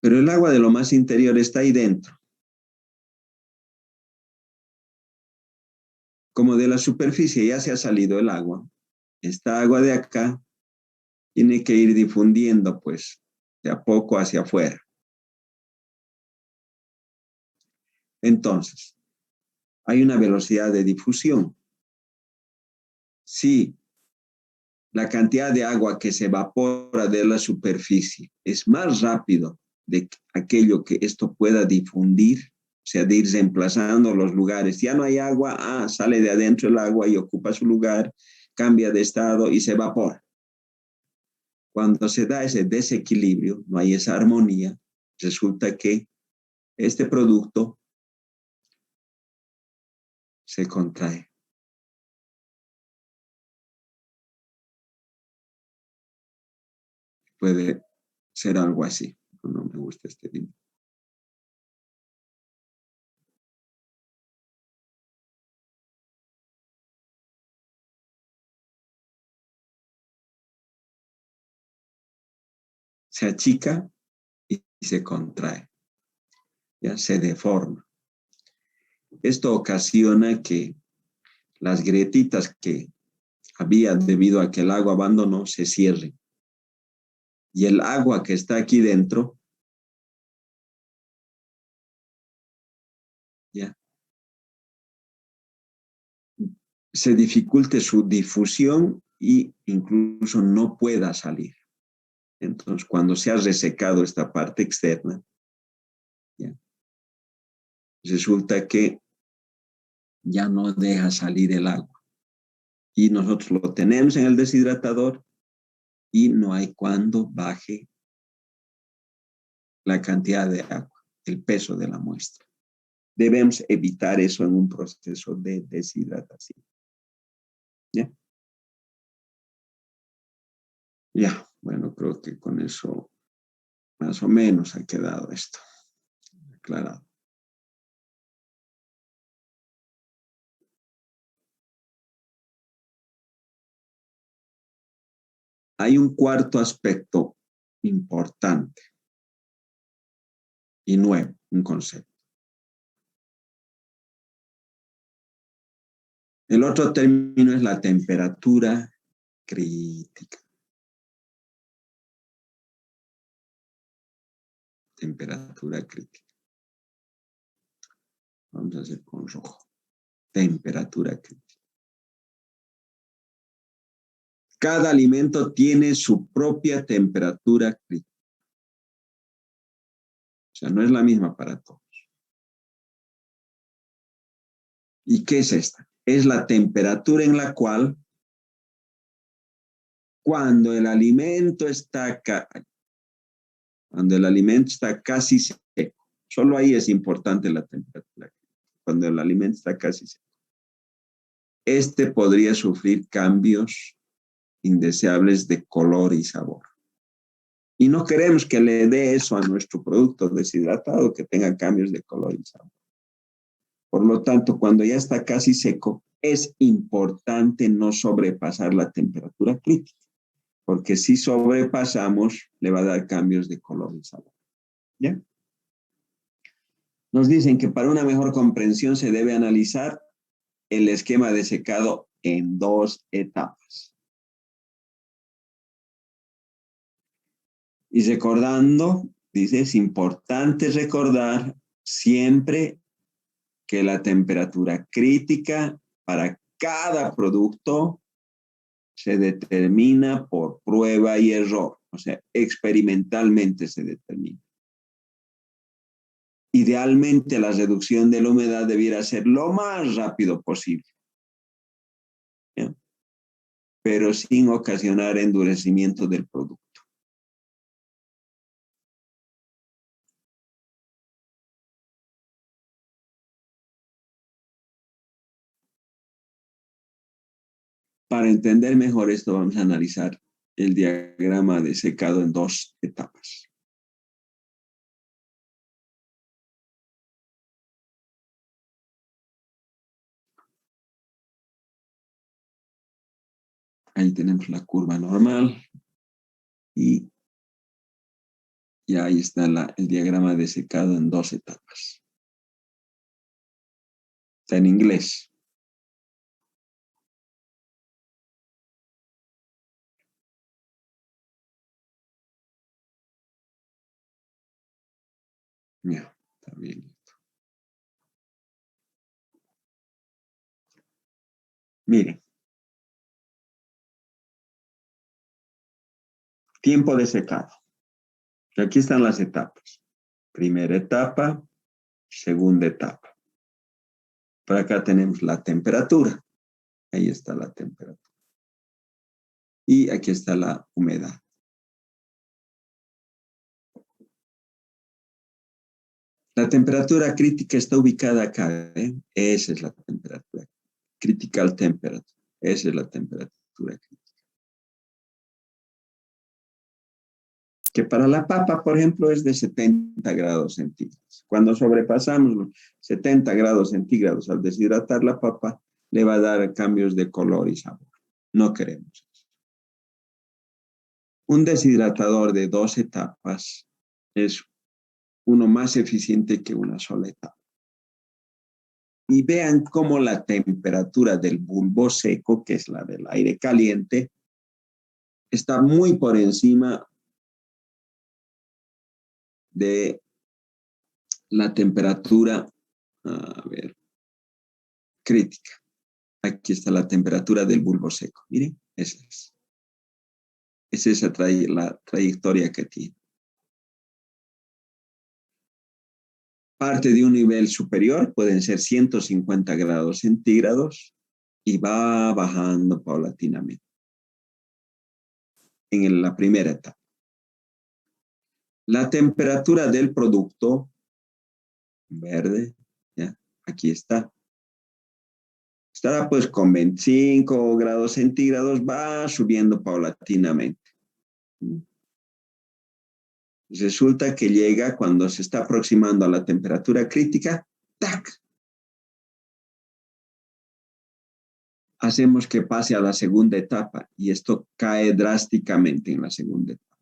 Pero el agua de lo más interior está ahí dentro. Como de la superficie ya se ha salido el agua, esta agua de acá tiene que ir difundiendo, pues, de a poco hacia afuera. Entonces, hay una velocidad de difusión. Si la cantidad de agua que se evapora de la superficie es más rápido de aquello que esto pueda difundir, o sea, de ir reemplazando los lugares. Ya no hay agua, sale de adentro el agua y ocupa su lugar, cambia de estado y se evapora. Cuando se da ese desequilibrio, no hay esa armonía, resulta que este producto se contrae. Puede ser algo así. No me gusta este dibujo. Se achica y se contrae. Ya se deforma. Esto ocasiona que las grietitas que había debido a que el agua abandonó se cierren. Y el agua que está aquí dentro, ya, se dificulte su difusión e incluso no pueda salir. Entonces, cuando se ha resecado esta parte externa, ya, resulta que ya no deja salir el agua. Y nosotros lo tenemos en el deshidratador y no hay cuando baje la cantidad de agua, el peso de la muestra. Debemos evitar eso en un proceso de deshidratación. ¿Ya? Ya, bueno, creo que con eso más o menos ha quedado esto aclarado. Hay un cuarto aspecto importante y nuevo, un concepto. El otro término es la temperatura crítica. Temperatura crítica. Vamos a hacer con rojo. Temperatura crítica. Cada alimento tiene su propia temperatura crítica. O sea, no es la misma para todos. ¿Y qué es esta? Es la temperatura en la cual cuando el alimento está casi seco, solo ahí es importante la temperatura. Cuando el alimento está casi seco, este podría sufrir cambios indeseables de color y sabor. Y no queremos que le dé eso a nuestro producto deshidratado, que tenga cambios de color y sabor. Por lo tanto, cuando ya está casi seco, es importante no sobrepasar la temperatura crítica, porque si sobrepasamos, le va a dar cambios de color y sabor. ¿Ya? Nos dicen que para una mejor comprensión se debe analizar el esquema de secado en 2 etapas. Y recordando, dice, es importante recordar siempre que la temperatura crítica para cada producto se determina por prueba y error, o sea, experimentalmente se determina. Idealmente la reducción de la humedad debiera ser lo más rápido posible, ¿ya? Pero sin ocasionar endurecimiento del producto. Para entender mejor esto, vamos a analizar el diagrama de secado en 2 etapas. Ahí tenemos la curva normal y ahí está el diagrama de secado en 2 etapas. Está en inglés. Ya, está bien. Miren, tiempo de secado. Aquí están las etapas. Primera etapa, segunda etapa. Por acá tenemos la temperatura. Ahí está la temperatura. Y aquí está la humedad. La temperatura crítica está ubicada acá, ¿eh? Esa es la temperatura. Critical temperature. Esa es la temperatura crítica. Que para la papa, por ejemplo, es de 70 grados centígrados. Cuando sobrepasamos los 70 grados centígrados al deshidratar la papa, le va a dar cambios de color y sabor. No queremos eso. Un deshidratador de 2 etapas es uno más eficiente que una sola etapa. Y vean cómo la temperatura del bulbo seco, que es la del aire caliente, está muy por encima de la temperatura, a ver, crítica. Aquí está la temperatura del bulbo seco. Miren, esa es. Esa es la trayectoria que tiene. Parte de un nivel superior pueden ser 150 grados centígrados y va bajando paulatinamente en la primera etapa. La temperatura del producto, verde, ¿ya? Aquí está. Estará pues con 25 grados centígrados, va subiendo paulatinamente. Resulta que llega cuando se está aproximando a la temperatura crítica, ¡tac! Hacemos que pase a la segunda etapa y esto cae drásticamente en la segunda etapa.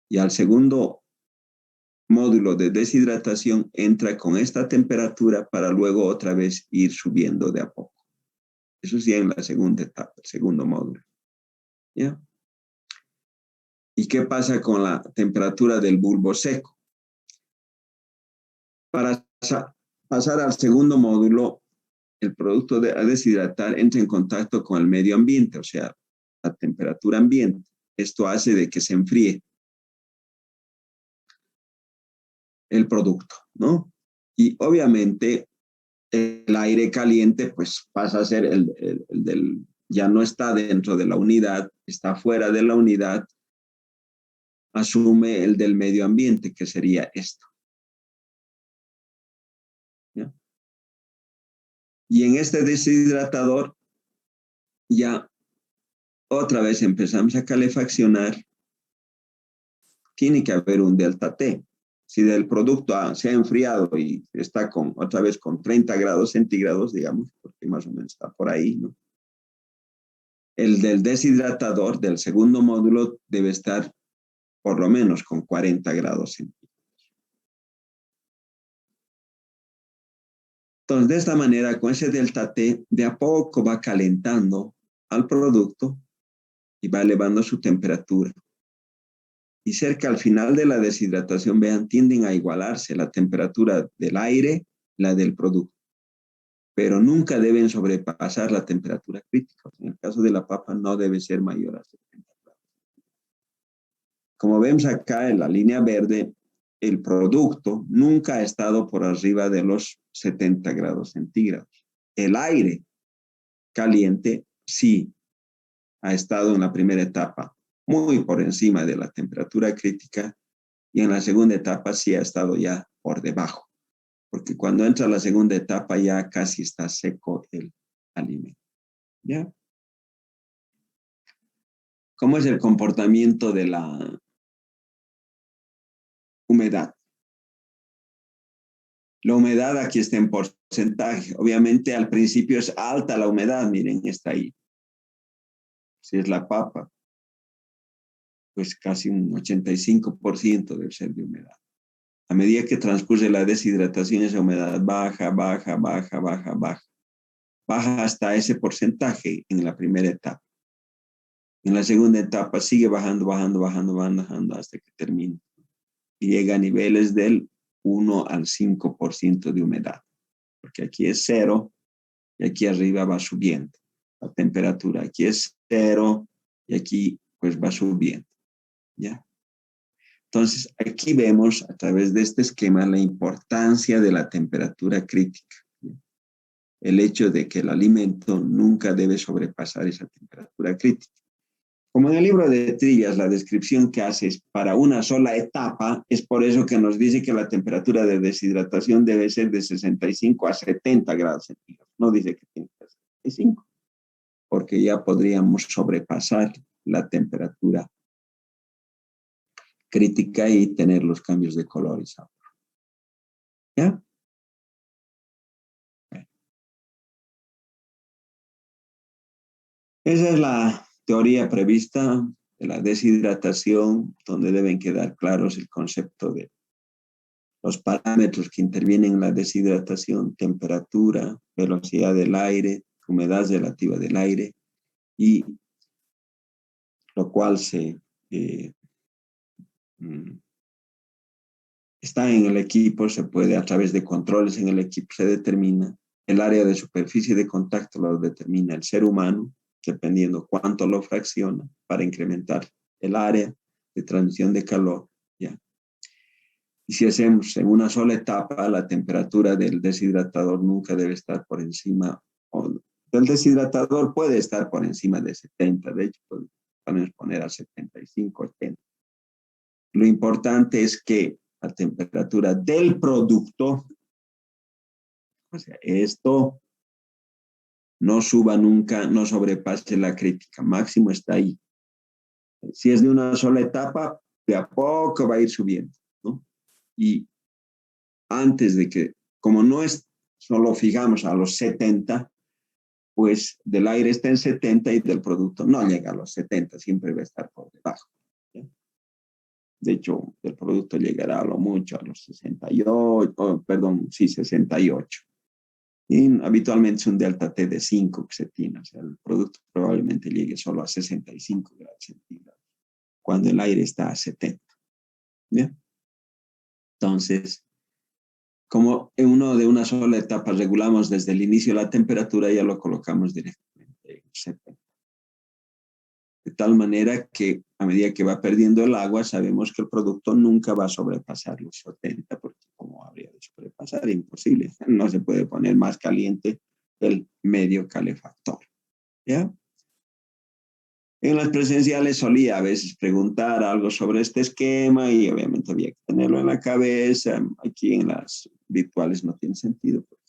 Y al segundo módulo de deshidratación entra con esta temperatura para luego otra vez ir subiendo de a poco. Eso sí en la segunda etapa, el segundo módulo. ¿Ya? ¿Y qué pasa con la temperatura del bulbo seco? Para pasar al segundo módulo, el producto a deshidratar entra en contacto con el medio ambiente, o sea, la temperatura ambiente. Esto hace de que se enfríe el producto, ¿no? Y obviamente el aire caliente pues pasa a ser ya no está dentro de la unidad, está fuera de la unidad, asume el del medio ambiente, que sería esto. ¿Ya? Y en este deshidratador ya otra vez empezamos a calefaccionar, tiene que haber un delta T. Si del producto se ha enfriado y está otra vez con 30 grados centígrados, digamos, porque más o menos está por ahí, ¿no? El del deshidratador del segundo módulo debe estar por lo menos con 40 grados centígrados. Entonces, de esta manera, con ese delta T, de a poco va calentando al producto y va elevando su temperatura. Y cerca al final de la deshidratación, vean, tienden a igualarse la temperatura del aire, la del producto. Pero nunca deben sobrepasar la temperatura crítica. En el caso de la papa no debe ser mayor a 70 grados. Como vemos acá en la línea verde, el producto nunca ha estado por arriba de los 70 grados centígrados. El aire caliente sí ha estado en la primera etapa muy por encima de la temperatura crítica y en la segunda etapa sí ha estado ya por debajo, porque cuando entra la segunda etapa ya casi está seco el alimento. ¿Ya? ¿Cómo es el comportamiento de la humedad? La humedad aquí está en porcentaje. Obviamente al principio es alta la humedad, miren, está ahí. Si es la papa, pues casi un 85% debe ser de humedad. A medida que transcurre la deshidratación, esa humedad baja, baja, baja, baja, baja. Baja hasta ese porcentaje en la primera etapa. En la segunda etapa sigue bajando, bajando, bajando, bajando hasta que termina. Y llega a niveles del 1 al 5% de humedad. Porque aquí es 0 y aquí arriba va subiendo. La temperatura aquí es 0 y aquí pues va subiendo. ¿Ya? Entonces, aquí vemos a través de este esquema la importancia de la temperatura crítica. El hecho de que el alimento nunca debe sobrepasar esa temperatura crítica. Como en el libro de trivias, la descripción que haces para una sola etapa, es por eso que nos dice que la temperatura de deshidratación debe ser de 65 a 70 grados centígrados. No dice que tiene que ser 65, porque ya podríamos sobrepasar la temperatura crítica y tener los cambios de color y sabor. ¿Ya? Esa es la teoría prevista de la deshidratación, donde deben quedar claros el concepto de los parámetros que intervienen en la deshidratación: temperatura, velocidad del aire, humedad relativa del aire, y lo cual está en el equipo, se puede, a través de controles en el equipo, se determina el área de superficie de contacto, lo determina el ser humano, dependiendo cuánto lo fracciona, para incrementar el área de transmisión de calor. ¿Ya? Y si hacemos en una sola etapa, la temperatura del deshidratador nunca debe estar por encima, o del deshidratador puede estar por encima de 70, de hecho podemos poner a 75, 80. Lo importante es que la temperatura del producto, o sea, esto no suba nunca, no sobrepase la crítica, máximo está ahí. Si es de una sola etapa, de a poco va a ir subiendo, ¿no? Y antes de que, como no es, solo fijamos a los 70, pues del aire está en 70 y del producto no llega a los 70, siempre va a estar por debajo. ¿Sí? De hecho, el producto llegará a lo mucho a los 68, perdón, sí, 68. Y habitualmente es un delta T de 5 que se tiene, o sea, el producto probablemente llegue solo a 65 grados centígrados, cuando el aire está a 70. ¿Bien? Entonces, como en uno de una sola etapa regulamos desde el inicio la temperatura, ya lo colocamos directamente en 70. De tal manera que a medida que va perdiendo el agua, sabemos que el producto nunca va a sobrepasar los 70, porque ¿cómo habría de sobrepasar? Imposible. No se puede poner más caliente el medio calefactor. ¿Ya? En las presenciales solía a veces preguntar algo sobre este esquema y obviamente había que tenerlo en la cabeza. Aquí en las virtuales no tiene sentido, porque